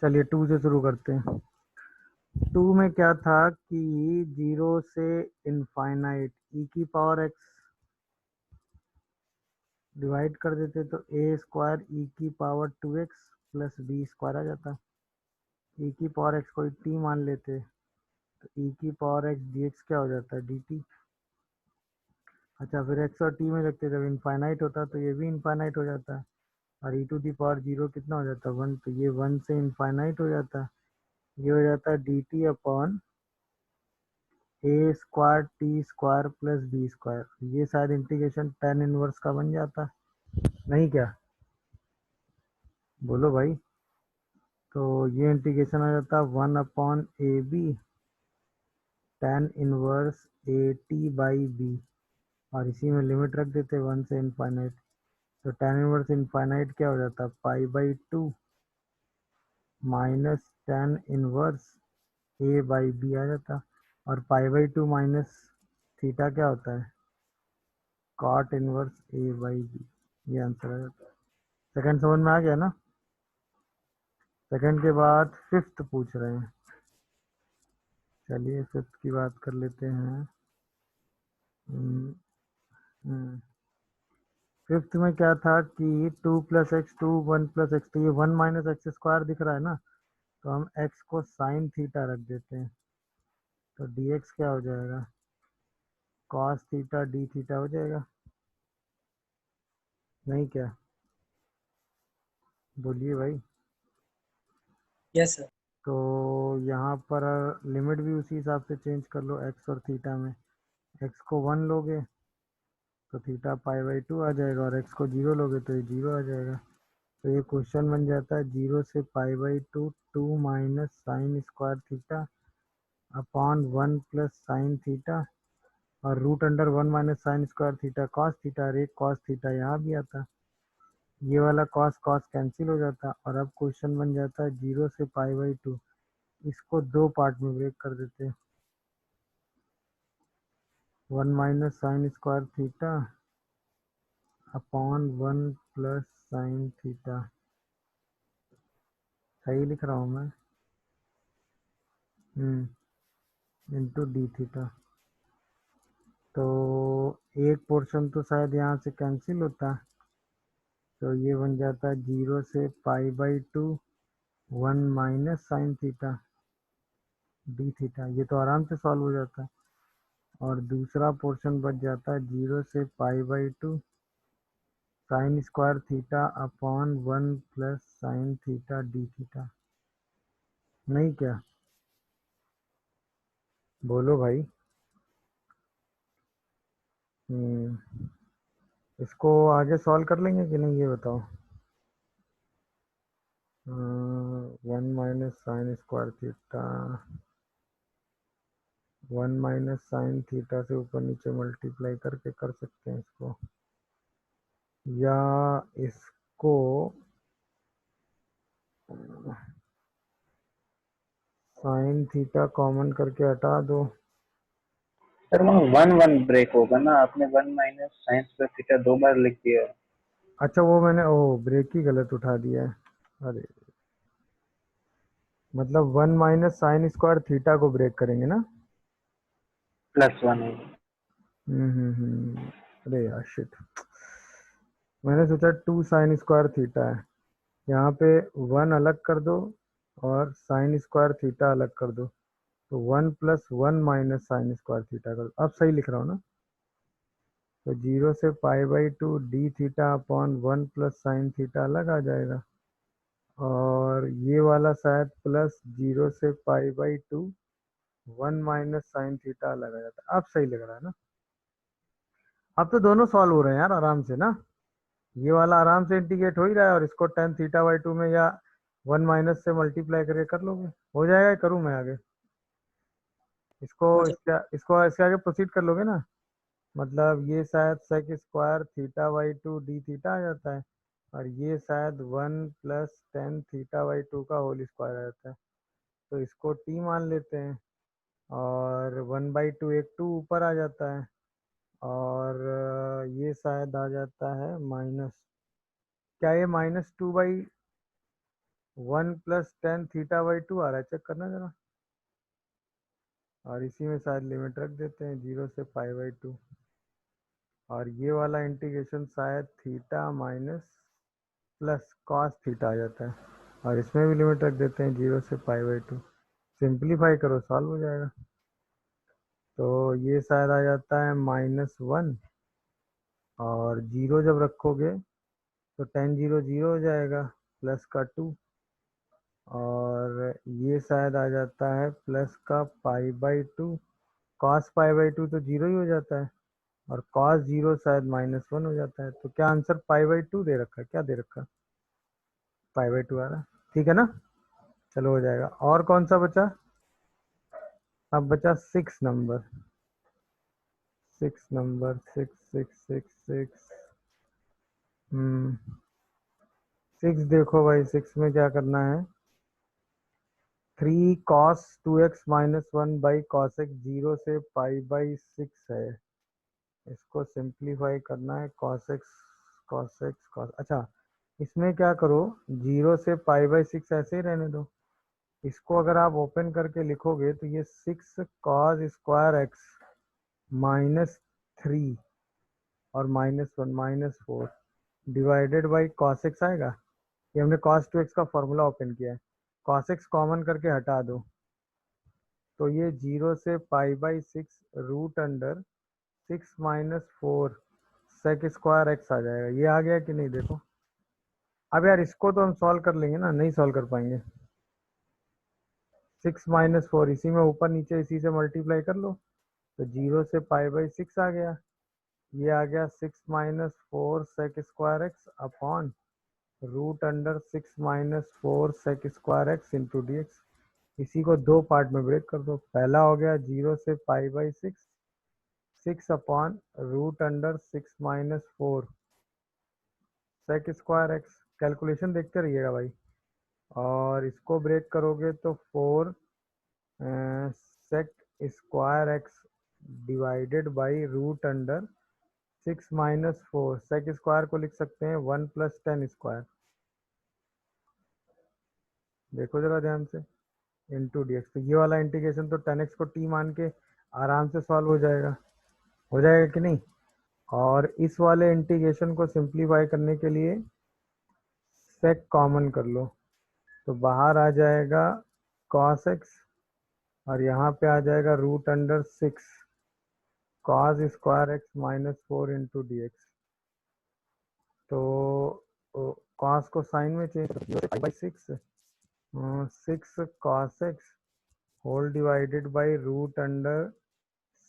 चलिए टू से शुरू करते हैं। टू में क्या था कि जीरो से इनफाइनाइट ई की पावर एक्स डिवाइड कर देते तो ए स्क्वायर ई की power two x plus b square आ जाता। ई की पावर एक्स को टी मान लेते तो ई की पावर एक्स डी एक्स क्या हो जाता है डी टी। अच्छा फिर एक्स और टी में रखते जब इनफाइनाइट होता तो ये भी इनफाइनाइट हो जाता है और ई टू दी पावर जीरो कितना हो जाता है वन, तो ये वन से इनफाइनाइट हो जाता है। ये हो जाता है d t upon a square t square plus b square. ये शायद इंटीग्रेशन टेन इनवर्स का बन जाता नहीं क्या, बोलो भाई। तो ये इंटीग्रेशन आ जाता one upon A B tan inverse A T by B और इसी में लिमिट रख देते वन से इनफाइनाइट। तो टेन इनवर्स इनफाइनाइट क्या हो जाता pi by two minus tan inverse a by b आ जाता। और pi by two minus theta क्या होता है cot inverse a by b. ये आंसर आ जाता है। सेकंड समझ में आ गया ना। सेकंड के बाद फिफ्थ पूछ रहे हैं। चलिए फिफ्थ की बात कर लेते हैं। फिफ्थ में क्या था कि two plus X two one plus X, तो ये वन माइनस एक्स स्क्वायर दिख रहा है ना, तो हम एक्स को साइन थीटा रख देते हैं तो डी एक्स क्या हो जाएगा कॉस थीटा डी थीटा हो जाएगा नहीं क्या, बोलिए भाई। Yes sir. तो यहाँ पर लिमिट भी उसी हिसाब से चेंज कर लो एक्स और थीटा में। एक्स को वन लोगे तो थीटा पाई बाई टू आ जाएगा और एक्स को जीरो लोगे तो ये जीरो आ जाएगा। तो ये क्वेश्चन बन जाता है जीरो से pi by two two minus sine square theta upon one plus sine theta और root under one minus sine square theta cos theta. और एक कॉस थीटा यहाँ भी आता, ये वाला कॉस कॉस कैंसिल हो जाता और अब क्वेश्चन बन जाता है जीरो से पाई बाई टू। इसको दो पार्ट में ब्रेक कर देते हैं one minus sine square theta upon one plus sine theta. सही लिख रहा हूँ मैं। Into D theta. तो एक पोर्शन तो शायद यहाँ से कैंसिल होता तो ये बन जाता है जीरो से pi by to one minus sine theta D theta. ये तो आराम से सॉल्व हो जाता है। और दूसरा पोर्शन बच जाता है जीरो से pi by to sign square theta upon one plus sine theta D theta नहीं क्या, बोलो भाई। इसको आगे सॉल्व कर लेंगे कि नहीं ये बताओ। One minus sine square theta one minus sine theta से ऊपर नीचे मल्टीप्लाई करके कर सकते हैं इसको, या इसको साइन थीटा कॉमन करके हटा दो। सर वहाँ वन वन ब्रेक होगा ना, आपने वन माइनस साइंस पर थीटा दो बार लिख दिया है। अच्छा वो मैंने ब्रेक ही गलत उठा दिया है। अरे मतलब one minus sine square theta को ब्रेक करेंगे ना। प्लस वन होगा। अरे यार शिट, मैंने सोचा टू साइन स्क्वायर थीटा है। यहाँ पे वन अलग कर दो और साइन स्क्वायर थीटा अलग कर दो तो one plus one minus sine square theta कर दो। अब सही लिख रहा हूँ ना। तो जीरो से pi by two d theta upon one plus sine theta अलग आ जाएगा और ये वाला शायद प्लस जीरो से pi by to one minus sine theta अलग आ जाता है। अब सही लग रहा है ना। अब तो दोनों सॉल्व हो रहे हैं यार आराम से ना। ये वाला आराम से इंटीग्रेट हो ही रहा है और इसको टेन थीटा बाई टू में या वन माइनस से मल्टीप्लाई करके कर लोगे हो जाएगा। करूँ मैं आगे इसको, हो जाए। इसको इसके आगे प्रोसीड कर लोगे ना। मतलब ये शायद sec square theta by two d theta आ जाता है और ये शायद one plus tan theta by two का होल स्क्वायर आ जाता है। तो इसको टी मान लेते हैं और वन बाई टू एक टू ऊपर आ जाता है और ये शायद आ जाता है माइनस, क्या ये माइनस टू बाई 1+10 θ/2 आ रहा है, चेक करना जरा। और इसी में शायद लिमिट रख देते हैं 0 से π/2, और ये वाला इंटीग्रेशन शायद theta minus plus cos theta आ जाता है, और इसमें भी लिमिट रख देते हैं 0 से π/2। सिंप्लीफाई करो, सॉल्व हो जाएगा। तो ये शायद आ जाता है -1, और 0 जब रखोगे तो 10 0 0 हो जाएगा, प्लस का 2, और ये शायद आ जाता है प्लस का π/2। कॉस π/2 तो 0 ही हो जाता है, और कॉस 0 शायद -1 हो जाता है। तो क्या आंसर π/2 दे रखा है, क्या दे रखा है? π/2 आ रहा है, ठीक है ना। चलो हो जाएगा। और कौन सा बचा? अब बचा 6 नंबर। 6 नंबर, 6 6 देखो भाई, 6 में क्या करना है? 3 cos 2x - 1 by cos x 0 से π/6 है। इसको सिंप्लीफाई करना है, cos x cos, अच्छा इसमें क्या करो, 0 से π/6 ऐसे ही रहने दो। इसको अगर आप ओपन करके लिखोगे तो ये 6 cos स्क्वायर x -3 और -1 -4 डिवाइडेड बाई cos x आएगा। ये हमने cos 2x का फॉर्मूला ओपन किया है, cos x कॉमन करके हटा दो, तो ये 0 से π/6 root under 6 - 4 sec square x आ जाएगा। ये आ गया कि नहीं देखो। अब यार इसको तो हम सॉल्व कर लेंगे ना, नहीं सॉल्व कर पाएंगे। 6 - 4 इसी में ऊपर नीचे इसी से मल्टीप्लाई कर लो, तो 0 से π/6 आ गया। ये आ गया 6 - 4 sec square X upon root under 6 - 4 sec square x into D X. इसी को दो पार्ट में ब्रेक कर दो। पहला हो गया 0 से π/6 6 upon root under 6 - 4 sec square X. Calculation देखते रहिएगा भाई। और इसको ब्रेक करोगे तो 4 sec square X divided by root under 6 - 4 sec square को लिख सकते हैं 1 + 10 स्क्वायर। देखो जरा ध्यान से, इंटू डी एक्स। तो ये वाला इंटीग्रेशन तो 10x को t मान के आराम से सॉल्व हो जाएगा कि नहीं। और इस वाले इंटीग्रेशन को सिंप्लीफाई करने के लिए सेक कॉमन कर लो, तो बाहर आ जाएगा cos x, और यहाँ पे आ जाएगा root under 6 cos square x -4 d D एक्स। तो cos को साइन में चेंज कर 6 cos x whole divided by root under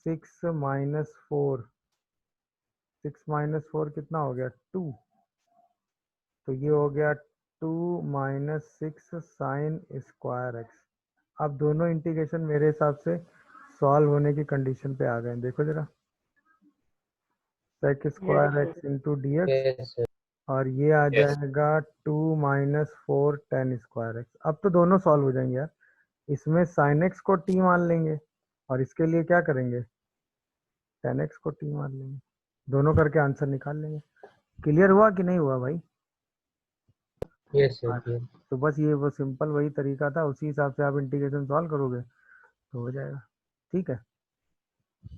6 - 4। 6 - 4 कितना हो गया? 2। तो ये हो गया 2 - 6 साइन स्क्वायर एक्स। अब दोनों इंटीग्रेशन मेरे हिसाब से सॉल्व होने की कंडीशन पे आ गए। देखो जरा, sec square x into D x, yes sir, और ये आ जाएगा 2 - 4 10 स्क्वायर एक्स। अब तो दोनों सॉल्व हो जाएंगे यार। इसमें साइन एक्स को टी मान लेंगे, और इसके लिए क्या करेंगे, 10x को टी मान लेंगे। दोनों करके आंसर निकाल लेंगे। क्लियर हुआ कि नहीं हुआ भाई? yes sir, हाँ, yes. तो बस ये वो सिंपल वही तरीका था, उसी हिसाब से आप इंटीग्रेशन सॉल्व करोगे तो हो जाएगा। ठीक है,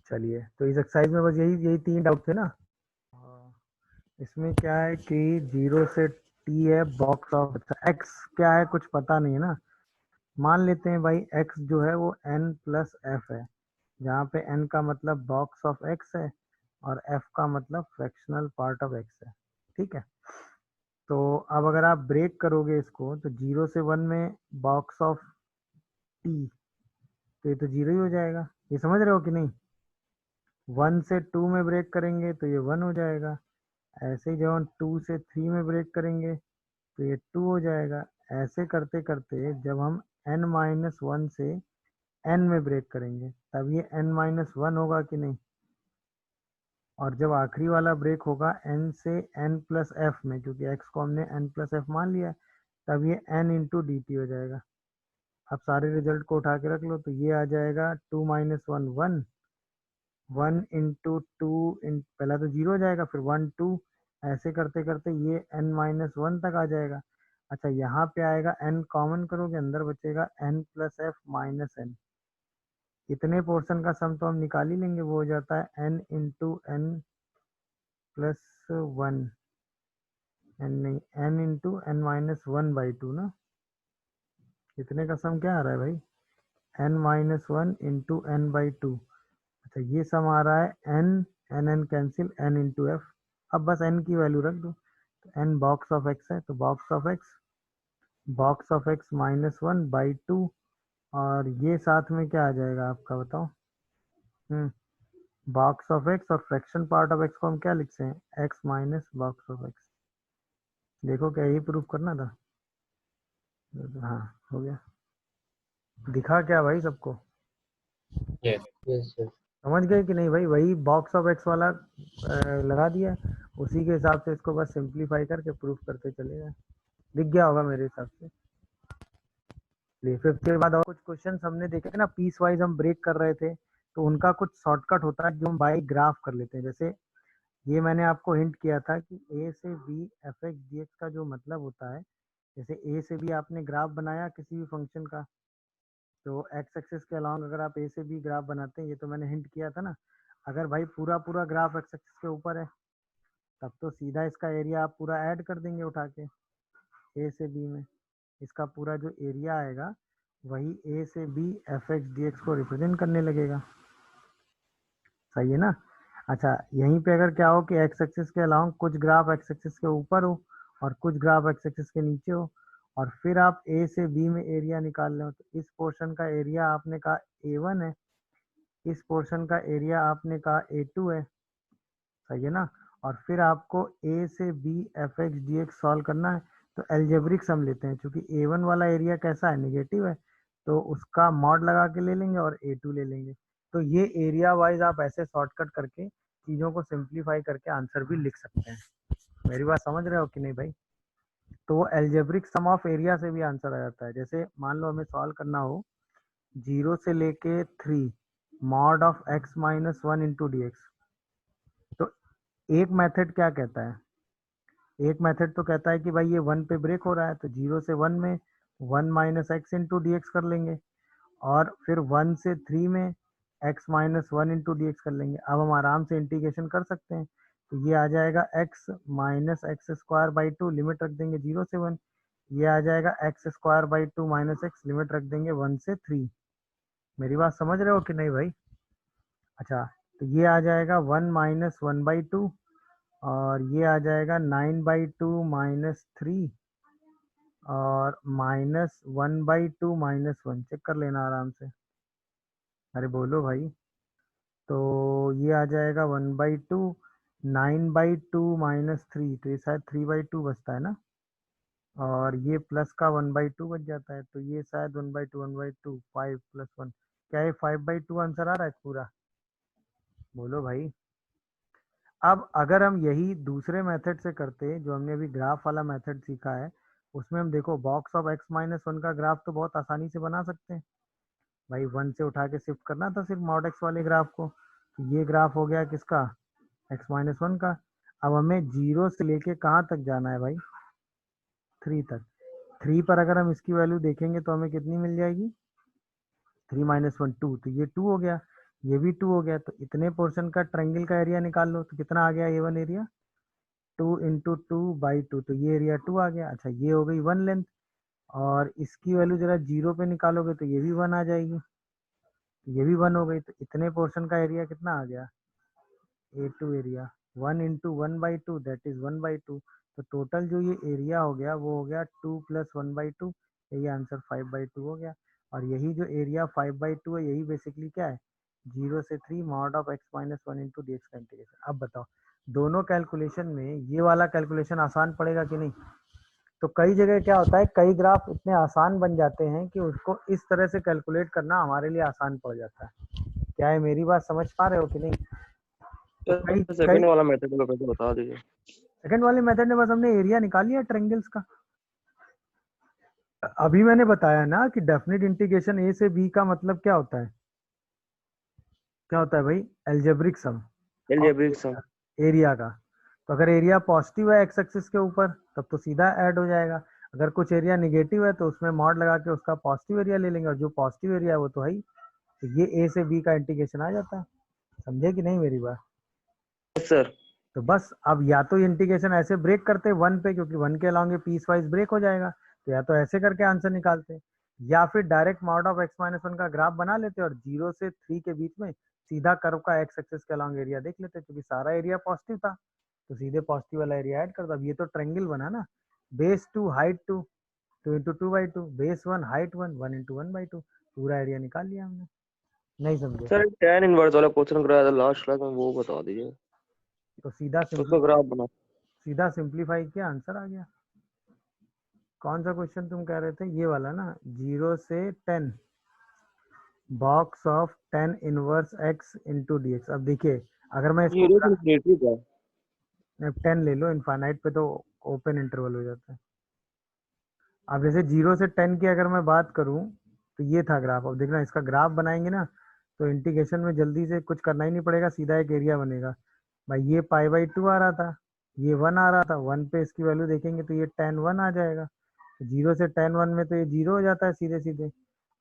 चलिए। तो इस एक्सरसाइज में बस यही यही 3 डाउट थे ना। इसमें क्या है कि 0 से टी है बॉक्स ऑफ, एक्स क्या है कुछ पता नहीं है ना। मान लेते हैं भाई एक्स जो है वो n + f है, जहाँ पे n का मतलब बॉक्स ऑफ एक्स है, और f का मतलब फ्रैक्शनल पार्ट ऑफ एक्स है। ठीक है, तो अब अगर आप ब्रेक करोगे इसको, तो 0 से 1 में बॉक्स ऑफ टी, तो ये तो 0 ही हो जाएगा। ये समझ रहे हो कि नहीं? 1 से 2 में ब्रेक करेंगे तो ये 1 हो जाएगा। ऐसे ही जब हम 2 से 3 में ब्रेक करेंगे तो ये 2 हो जाएगा। ऐसे करते करते जब हम n-1 से n में ब्रेक करेंगे तब ये n-1 होगा कि नहीं। और जब आखिरी वाला ब्रेक होगा n से n + f में, क्योंकि x को हमने n + f मान लिया है, तब ये n इंटू डी टी हो जाएगा। अब सारे रिजल्ट को उठा के रख लो, तो ये आ जाएगा 2 - 1 1 1 इंटू 2 पहला तो 0 हो जाएगा, फिर 1 2, ऐसे करते करते ये n - 1 तक आ जाएगा। अच्छा यहाँ पे आएगा n कॉमन करोगे, अंदर बचेगा n plus f minus n. इतने पोर्शन का सम तो हम निकाल ही लेंगे, वो हो जाता है n into n plus one, n नहीं n into n minus one by two ना। इतने का सम क्या आ रहा है भाई, n minus one into n by two. अच्छा ये सम आ रहा है n, n cancel, n into f. अब बस n की वैल्यू रख दो, तो n बॉक्स ऑफ x है, तो box of x minus one by to, और ये साथ में क्या आ जाएगा आपका बताओ। बॉक्स ऑफ x और फ्रैक्शन पार्ट ऑफ x को हम क्या लिखते हैं, x minus box of x। देखो क्या यही प्रूफ करना था। हाँ हो गया, दिखा क्या भाई सबको, Yes. Yes, sir. समझ गए कि नहीं भाई। वही बॉक्स ऑफ एक्स वाला लगा दिया, उसी के हिसाब से इसको बस सिंप्लीफाई करके प्रूफ करते चले गए। दिख गया होगा मेरे हिसाब से। फिफ्थ के बाद और कुछ क्वेश्चन हमने देखे थे ना, पीस वाइज हम ब्रेक कर रहे थे, तो उनका कुछ शॉर्टकट होता है जो हम बाई ग्राफ कर लेते हैं। जैसे ये मैंने आपको हिंट किया था कि ए से b f x d x का जो मतलब होता है, जैसे ए से बी आपने ग्राफ बनाया किसी भी फंक्शन का, तो एक्स एक्सिस के अलॉन्ग अगर आप ए से बी ग्राफ बनाते हैं, ये तो मैंने हिंट किया था ना, अगर भाई पूरा पूरा ग्राफ एक्स एक्सिस के ऊपर है, तब तो सीधा इसका एरिया आप पूरा ऐड कर देंगे उठा के ए से बी में। इसका पूरा जो एरिया आएगा वही ए से b f x d x को रिप्रेजेंट करने लगेगा। सही है ना। अच्छा यहीं पे अगर क्या हो कि एक्स एक्सिस के अलावा कुछ ग्राफ एक्स एक्सिस के ऊपर हो और कुछ ग्राफ एक्स एक्सिस के नीचे हो, और फिर आप ए से बी में एरिया निकाल लें, तो इस पोर्शन का एरिया आपने कहा A1 है, इस पोर्शन का एरिया आपने कहा A2 है। सही है ना। और फिर आपको ए से b f x d x solve करना है, तो एल्जेब्रिक सम लेते हैं, क्योंकि A1 वाला एरिया कैसा है, निगेटिव है, तो उसका मॉड लगा के ले लेंगे और A2 ले लेंगे। तो ये एरिया वाइज आप ऐसे शॉर्टकट करके चीज़ों को सिंप्लीफाई करके आंसर भी लिख सकते हैं। मेरी बात समझ रहे हो कि नहीं भाई। तो वो एल्जेब्रिक सम ऑफ एरिया से भी आंसर आ जाता है। जैसे मान लो हमें सॉल्व करना हो 0 से लेके 3 mod of x minus one into D एक्स, तो एक मेथड क्या कहता है, एक मेथड तो कहता है कि भाई ये 1 पे ब्रेक हो रहा है, तो 0 से 1 में 1 minus x into D x कर लेंगे, और फिर 1 से 3 में x minus one into D x कर लेंगे। अब हम आराम से इंटीग्रेशन कर सकते हैं, तो ये आ जाएगा x minus x square by two, limit रख देंगे 0 से 1, ये आ जाएगा x square by two minus x, limit रख देंगे 1 से 3। मेरी बात समझ रहे हो कि नहीं भाई। अच्छा तो ये आ जाएगा 1 माइनस वन बाई टू, और ये आ जाएगा 9 बाई टू माइनस थ्री, और minus one by two minus one, check कर लेना आराम से। अरे बोलो भाई। तो ये आ जाएगा 1/2, 9/2 माइनस थ्री, तो ये शायद 3/2 बचता है ना, और ये प्लस का 1/2 बच जाता है, तो ये शायद 1/2 5 प्लस वन, क्या ये 5/2 आंसर आ रहा है पूरा। बोलो भाई। अब अगर हम यही दूसरे मेथड से करते, जो हमने अभी ग्राफ वाला मेथड सीखा है, उसमें हम देखो box of x minus one का ग्राफ तो बहुत आसानी से बना सकते हैं भाई। 1 से उठा के शिफ्ट करना था सिर्फ मॉड एक्स वाले ग्राफ को, तो ये ग्राफ हो गया किसका, x माइनस वन का। अब हमें 0 से लेके कहाँ तक जाना है भाई, 3 तक। 3 पर अगर हम इसकी वैल्यू देखेंगे तो हमें कितनी मिल जाएगी, 3 माइनस वन 2, तो ये 2 हो गया, ये भी 2 हो गया, तो इतने पोर्शन का ट्रायंगल का एरिया निकाल लो, तो कितना आ गया A1 area, 2 into two by two, तो ये एरिया 2 आ गया। अच्छा ये हो गई 1 लेंथ, और इसकी वैल्यू जरा 0 पे निकालोगे तो ये भी 1 आ जाएगी, ये भी 1 हो गई, तो इतने पोर्शन का एरिया कितना आ गया, A2 area 1 into one by to, that is 1/2। तो टोटल जो ये एरिया हो गया वो हो गया 2 प्लस 1/2, यही आंसर 5/2 हो गया। और यही जो एरिया 5/2 है, यही बेसिकली क्या है, 0 से 3 mod of x minus one into D x का इंटीग्रेशन। अब बताओ दोनों कैलकुलेशन में ये वाला कैलकुलेशन आसान पड़ेगा कि नहीं। तो कई जगह क्या होता है, कई ग्राफ इतने आसान बन जाते हैं कि उसको इस तरह से कैलकुलेट करना हमारे लिए आसान पड़ जाता है। क्या है, मेरी बात समझ पा रहे हो कि नहीं। तो कई सेकंड वाला मेथड में पहले बता दीजिए। सेकंड वाले मेथड में बस हमने एरिया निकाल लिया ट्रायंगल्स का। अभी मैंने बताया ना कि डेफिनेट इंटीग्रेशन ए से बी का मतलब क्या होता है, क्या होता है भाई, algebraic sum algebraic sum. Area का। तो अगर एरिया पॉजिटिव है एक्स एक्सिस के ऊपर, तब तो सीधा ऐड हो जाएगा, अगर कुछ एरिया निगेटिव है तो उसमें मॉड लगा के उसका पॉजिटिव एरिया ले लेंगे, और जो पॉजिटिव एरिया है वो तो है ही, तो ये ए से बी का इंटीग्रेशन आ जाता है। समझे कि नहीं मेरी बात? Yes sir. तो बस अब या तो इंटीग्रेशन ऐसे ब्रेक करते वन पे, क्योंकि वन के अलाउंग पीस वाइज ब्रेक हो जाएगा, तो या तो ऐसे करके आंसर निकालते, या फिर direct mod of x minus one का ग्राफ बना लेते और 0 से 3 के बीच में सीधा कर्व का एक्स एक्सिस के अलाउंग एरिया देख लेते, क्योंकि सारा एरिया पॉजिटिव था तो सीधे पॉजिटिव वाला एरिया ऐड कर दो। अब ये तो ट्रायंगल बना ना, base 2 height 2, 2 into 2/2, base 1 height 1, 1 into 1/2, पूरा एरिया निकाल लिया हमने। नहीं समझे? सर tan इनवर्स वाला क्वेश्चन कराया था लास्ट क्लास में, वो बता दीजिए। तो सीधा उसका ग्राफ बना। सीधा सिंप्लीफाई किया, आंसर आ गया। कौन सा क्वेश्चन तुम कह रहे थे? ये वाला ना, 0 से 10 box of tan inverse x into D x. अब देखिए, अगर मैं इसको 0 से इन्फिनिटी का। 10 ले लो, इनफाइनाइट पे तो ओपन इंटरवल हो जाता है। अब जैसे 0 से 10 की अगर मैं बात करूं तो ये था ग्राफ। अब देखना, इसका ग्राफ बनाएंगे ना तो इंटीग्रेशन में जल्दी से कुछ करना ही नहीं पड़ेगा, सीधा एक एरिया बनेगा। भाई ये π/2 आ रहा था, ये 1 आ रहा था, 1 पे इसकी वैल्यू देखेंगे तो ये tan 1 आ जाएगा। तो 0 से tan 1 में तो ये 0 हो जाता है सीधे सीधे,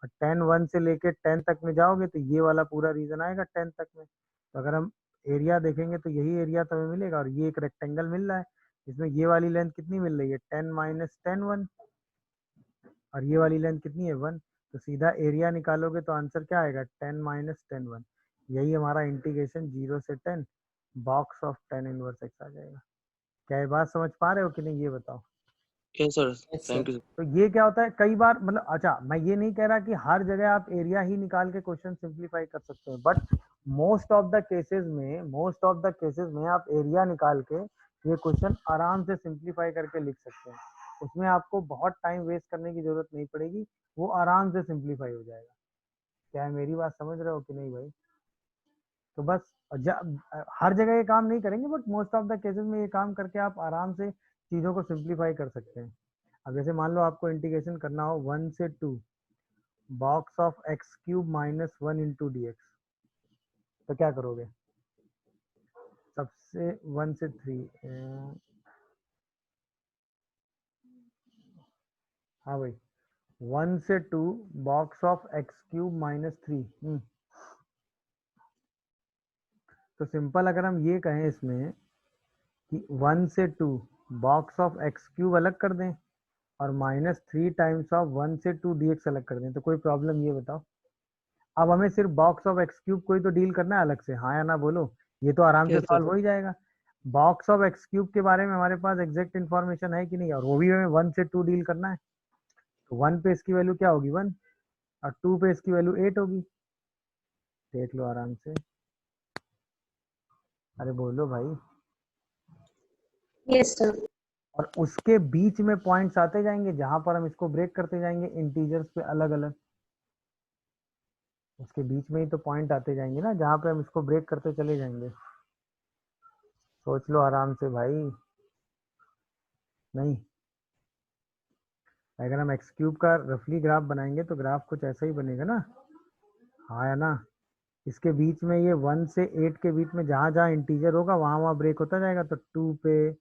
और tan 1 से लेके 10 तक में जाओगे तो ये वाला पूरा रीजन आएगा 10 तक में। तो अगर हम एरिया देखेंगे तो यही एरिया तो हमें मिलेगा, और ये एक रेक्टेंगल मिल रहा है, इसमें ये वाली लेंथ कितनी मिल रही है? 10 माइनस 10 1, और ये वाली लेंथ कितनी है? 1। तो सीधा एरिया निकालोगे तो आंसर क्या आएगा? 10 माइनस 10 1। यही हमारा इंटीग्रेशन 0 से 10 box of tan inverse x आ जाएगा। क्या ये बात समझ पा रहे हो कि नहीं, ये बताओ। Yes sir, Yes, thank sir. You. तो ये क्या होता है कई बार, मतलब अच्छा मैं ये नहीं कह रहा कि हर जगह आप एरिया ही निकाल के क्वेश्चन सिंप्लीफाई कर सकते हैं, but most of the cases में आप एरिया निकाल के ये क्वेश्चन आराम से सिंप्लीफाई करके लिख सकते हैं। उसमें आपको बहुत टाइम वेस्ट करने की जरूरत नहीं पड़ेगी, वो आराम से सिंप्लीफाई हो जाएगा। क्या है, मेरी बात समझ रहे हो कि नहीं भाई? तो बस हर जगह ये काम नहीं करेंगे, but most of the cases में ये काम करके आप आराम से चीज़ों को सिंप्लीफाई कर सकते हैं। अब जैसे मान लो आपको इंटीग्रेशन करना हो 1 से 2 box of x³ minus 1 into D एक्स, तो क्या करोगे? सबसे 1 से 3, हाँ भाई, 1 से 2 बॉक्स ऑफ x³ माइनस 3। तो सिंपल अगर हम ये कहें इसमें कि 1 से 2 बॉक्स ऑफ x³ अलग कर दें और -3 टाइम्स ऑफ 1 से 2 dx अलग कर दें, तो कोई प्रॉब्लम? ये बताओ। अब हमें सिर्फ बॉक्स ऑफ x³ को ही तो डील करना है अलग से, हाँ या ना बोलो। ये तो आराम से यस सर। सॉल्व हो ही जाएगा। बॉक्स ऑफ x³ के बारे में हमारे पास एग्जैक्ट इन्फॉर्मेशन है कि नहीं, और वो भी हमें 1 से 2 डील करना है। तो 1 पे इसकी वैल्यू क्या होगी? 1, और 2 पे इसकी वैल्यू 8 होगी। देख लो आराम से, अरे बोलो भाई। Yes, sir. और उसके बीच में पॉइंट्स आते जाएंगे जहां पर हम इसको ब्रेक करते जाएंगे इंटीजर्स पे अलग अलग। उसके बीच में ही तो पॉइंट आते जाएंगे ना जहां पे हम इसको ब्रेक करते चले जाएंगे। सोच लो आराम से भाई। नहीं, अगर हम x³ का रफली ग्राफ बनाएंगे तो ग्राफ कुछ ऐसा ही बनेगा ना, हाँ या ना? इसके बीच में ये 1 से 8 के बीच में जहां जहां इंटीजर होगा वहां वहां ब्रेक होता जाएगा। तो 2 पे,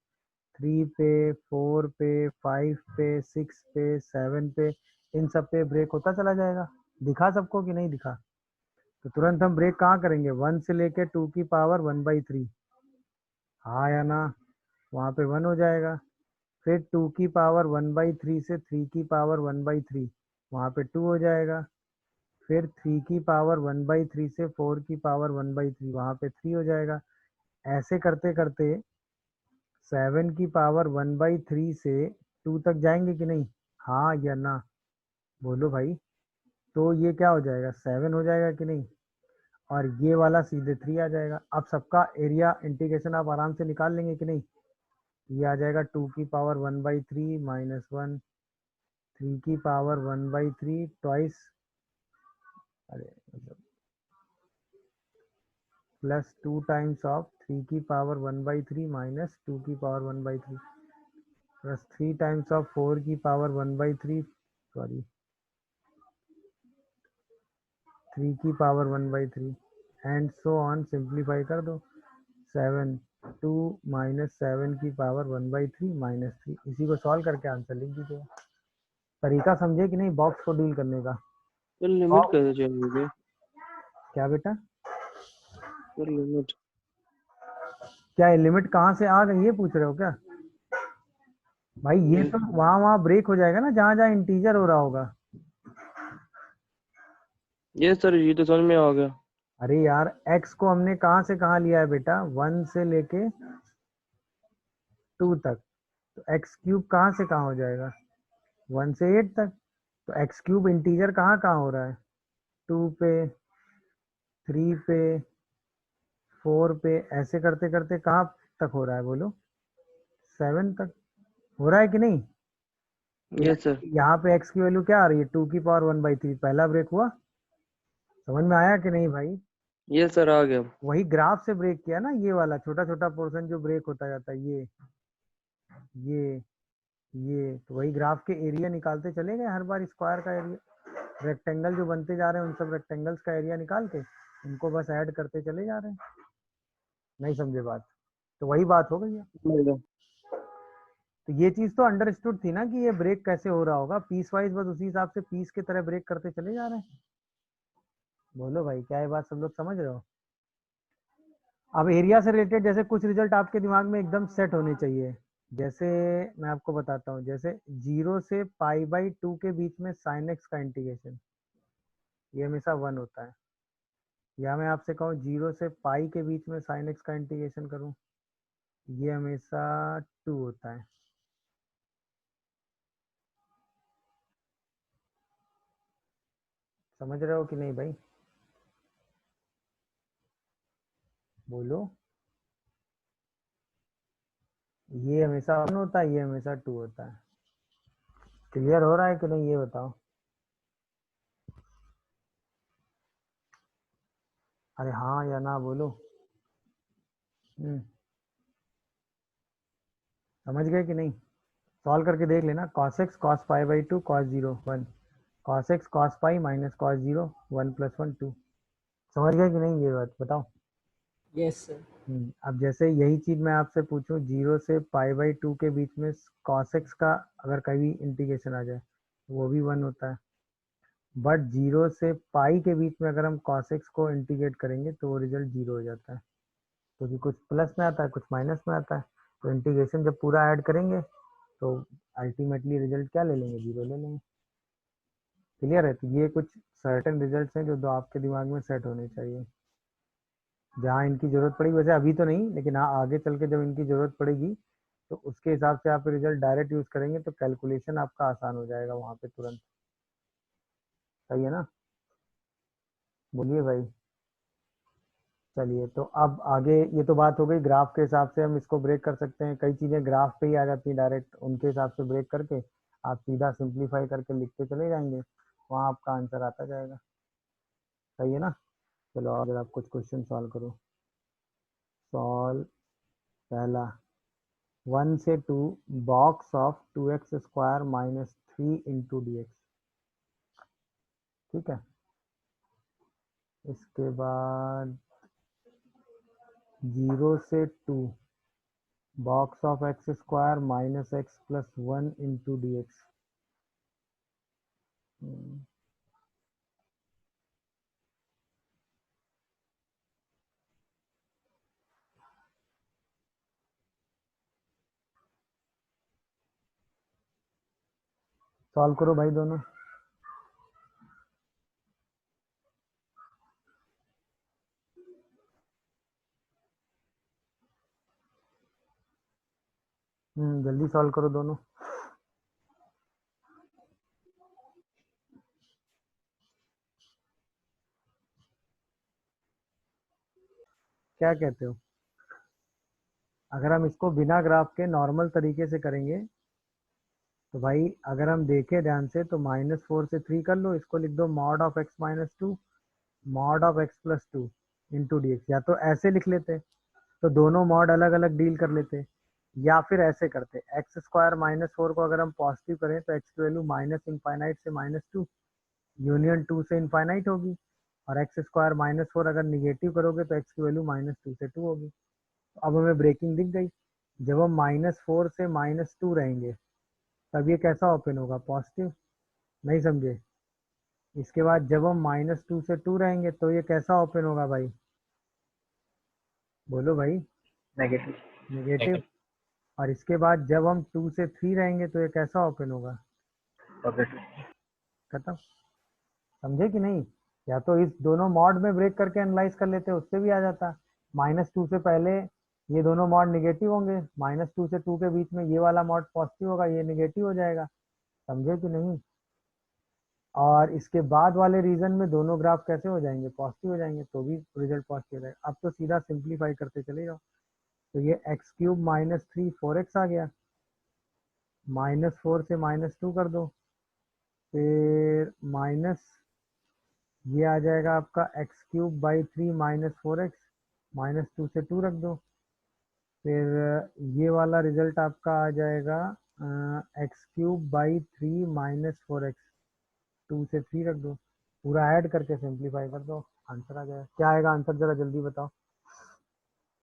3 पे, 4 पे, 5 पे, 6 पे, 7 पे, इन सब पे ब्रेक होता चला जाएगा। दिखा सबको कि नहीं दिखा? तो तुरंत हम ब्रेक कहाँ करेंगे? 1 से लेके 2 की पावर 1/3, हाँ या ना? वहाँ पे 1 हो जाएगा। फिर 2 की पावर 1/3 से 3 की पावर 1/3, वहाँ पे 2 हो जाएगा। फिर 3 की पावर 1/3 से 4 की पावर 1/3, वहाँ पे 3 हो जाएगा। ऐसे करते करते 7 की पावर 1/3 से 2 तक जाएंगे कि नहीं, हाँ या ना? बोलो भाई। तो ये क्या हो जाएगा? 7 हो जाएगा कि नहीं? और ये वाला सीधे 3 आ जाएगा। अब सबका एरिया इंटीग्रेशन आप आराम से निकाल लेंगे कि नहीं? ये आ जाएगा 2 की पावर 1/3 माइनस 1, 3 की पावर 1/3 ट्वाइस, अरे मतलब प्लस 2 टाइम्स ऑफ 3 की पावर 1/3 माइनस 2 की पावर 1/3 प्लस 3 टाइम्स ऑफ 4 की पावर 1/3, सॉरी 3 की power 1/3, and so on. Simplify कर दो। 7 2 माइनस 7 की पावर 1/3 -3। इसी को सॉल्व करके आंसर लिख दीजिए। तरीका समझे कि नहीं बॉक्स को डील करने का? सर लिमिट कैसे चेंज होगी? क्या बेटा? सर लिमिट क्या लिमिट कहाँ से आ गई ये पूछ रहे हो क्या? भाई ये तो वहां वहां ब्रेक हो जाएगा ना जहां जहां इंटीजर हो रहा होगा। ये सर ये तो समझ में आ गया। अरे यार x को हमने कहाँ से कहाँ लिया है बेटा? 1 से लेके 2 तक। तो एक्स क्यूब कहाँ से कहाँ हो जाएगा? 1 से 8 तक। तो एक्स क्यूब इंटीजर कहाँ कहाँ हो रहा है? 2 पे, 3 पे, 4 पे, ऐसे करते करते कहाँ तक हो रहा है बोलो? 7 तक हो रहा है कि नहीं? Yes sir. यहाँ पे x की वैल्यू क्या आ रही है? 2 की पावर 1/3। पहला ब्रेक हुआ। समझ में आया कि नहीं भाई? यस सर आ गया। वही ग्राफ से ब्रेक किया ना, ये वाला छोटा छोटा पोर्शन जो ब्रेक होता जाता है, ये ये तो वही ग्राफ के एरिया निकालते चले गए हर बार। स्क्वायर का एरिया, रेक्टेंगल जो बनते जा रहे हैं उन सब रेक्टेंगल्स का एरिया निकाल के उनको बस ऐड करते चले जा रहे हैं। नहीं समझे बात? तो वही बात हो गई है। तो ये चीज तो अंडरस्टूड थी ना कि ये ब्रेक कैसे हो रहा होगा पीस वाइज, बस उसी हिसाब से पीस की तरह ब्रेक करते चले जा रहे हैं। बोलो भाई, क्या ये बात सब लोग समझ रहे हो? अब एरिया से रिलेटेड जैसे कुछ रिजल्ट आपके दिमाग में एकदम सेट होने चाहिए। जैसे मैं आपको बताता हूँ, जैसे 0 से π/2 के बीच में sin x का इंटीग्रेशन ये हमेशा 1 होता है। या मैं आपसे कहूँ 0 से पाई के बीच में sin x का इंटीग्रेशन करूँ, ये हमेशा 2 होता है। समझ रहे हो कि नहीं भाई? बोलो। ये हमेशा 1 होता है, ये हमेशा 2 होता है। क्लियर हो रहा है कि नहीं ये बताओ? अरे हाँ या ना बोलो। समझ गए कि नहीं? सॉल्व करके देख लेना। cos x cos π/2 cos 0 1, cos x cos π minus cos 0 1 + 1 2। समझ गए कि नहीं ये बात बताओ? Yes sir. अब जैसे यही चीज मैं आपसे पूछूं 0 से π/2 के बीच में cos x का अगर कभी इंटीग्रेशन आ जाए तो वो भी 1 होता है। बट 0 से पाई के बीच में अगर हम cos x को इंटीग्रेट करेंगे तो वो रिजल्ट 0 हो जाता है, क्योंकि कुछ प्लस में आता है कुछ माइनस में आता है। तो इंटीग्रेशन जब पूरा ऐड करेंगे तो अल्टीमेटली रिजल्ट क्या ले लेंगे? 0 ले लेंगे। क्लियर है? तो ये कुछ सर्टेन रिजल्ट्स हैं जो दो आपके दिमाग में सेट होने चाहिए। जहाँ इनकी जरूरत पड़ेगी, वैसे अभी तो नहीं, लेकिन हाँ आगे चल के जब इनकी जरूरत पड़ेगी तो उसके हिसाब से आप रिजल्ट डायरेक्ट यूज करेंगे तो कैलकुलेशन आपका आसान हो जाएगा वहाँ पे तुरंत। सही है ना? बोलिए भाई। चलिए तो अब आगे, ये तो बात हो गई ग्राफ के हिसाब से हम इसको ब्रेक कर सकते हैं। कई चीज़ें ग्राफ पे ही आ जाती हैं डायरेक्ट, उनके हिसाब से ब्रेक करके आप सीधा सिंप्लीफाई करके लिखते चले जाएंगे, वहाँ आपका आंसर आता जाएगा। सही है ना? चलो अगर आप कुछ क्वेश्चन सॉल्व करो। सॉल्व पहला 1 से 2 box of 2x² minus 3 into dx। ठीक है। इसके बाद 0 से 2 box of x² minus x plus 1 into dx। Solve करो भाई दोनों। जल्दी सॉल्व करो दोनों। क्या कहते हो? अगर हम इसको बिना ग्राफ के नॉर्मल तरीके से करेंगे तो भाई अगर हम देखें ध्यान से तो -4 से 3 कर लो, इसको लिख दो mod of x minus 2 mod of x plus 2 into D x. या तो ऐसे लिख लेते तो दोनों मॉड अलग अलग डील कर लेते, या फिर ऐसे करते x² -4 को अगर हम पॉजिटिव करें तो x की वैल्यू -इनफाइनाइट से -2 यूनियन 2 से इनफाइनाइट होगी, और x² -4 अगर निगेटिव करोगे तो x की वैल्यू -2 से 2 होगी। अब हमें ब्रेकिंग दिख गई। जब हम -4 से -2 रहेंगे तब ये कैसा ओपन होगा, पॉजिटिव। नहीं समझे? इसके बाद जब हम -2 से 2 रहेंगे तो ये कैसा ओपन होगा भाई, बोलो भाई, नेगेटिव। नेगेटिव। और इसके बाद जब हम 2 से 3 रहेंगे तो ये कैसा ओपन होगा, पॉजिटिव। खत्म। समझे कि नहीं? या तो इस दोनों मॉड में ब्रेक करके एनालाइज कर लेते, उससे भी आ जाता। -2 से पहले ये दोनों मॉड निगेटिव होंगे, -2 से 2 के बीच में ये वाला मॉड पॉजिटिव होगा, ये निगेटिव हो जाएगा। समझे कि नहीं? और इसके बाद वाले रीजन में दोनों ग्राफ कैसे हो जाएंगे, पॉजिटिव हो जाएंगे, तो भी रिजल्ट पॉजिटिव हो जाएगा। अब तो सीधा सिंप्लीफाई करते चले जाओ। तो ये x³ -3 4x आ गया, -4 से -2 कर दो, फिर माइनस ये आ जाएगा आपका x³/3 -4x, -2 से 2 रख दो, फिर ये वाला रिजल्ट आपका आ जाएगा x³/3 -4x, 2 से 3 रख दो, पूरा ऐड करके सिंप्लीफाई कर दो, आंसर आ जाएगा। क्या आएगा आंसर, जरा जल्दी बताओ।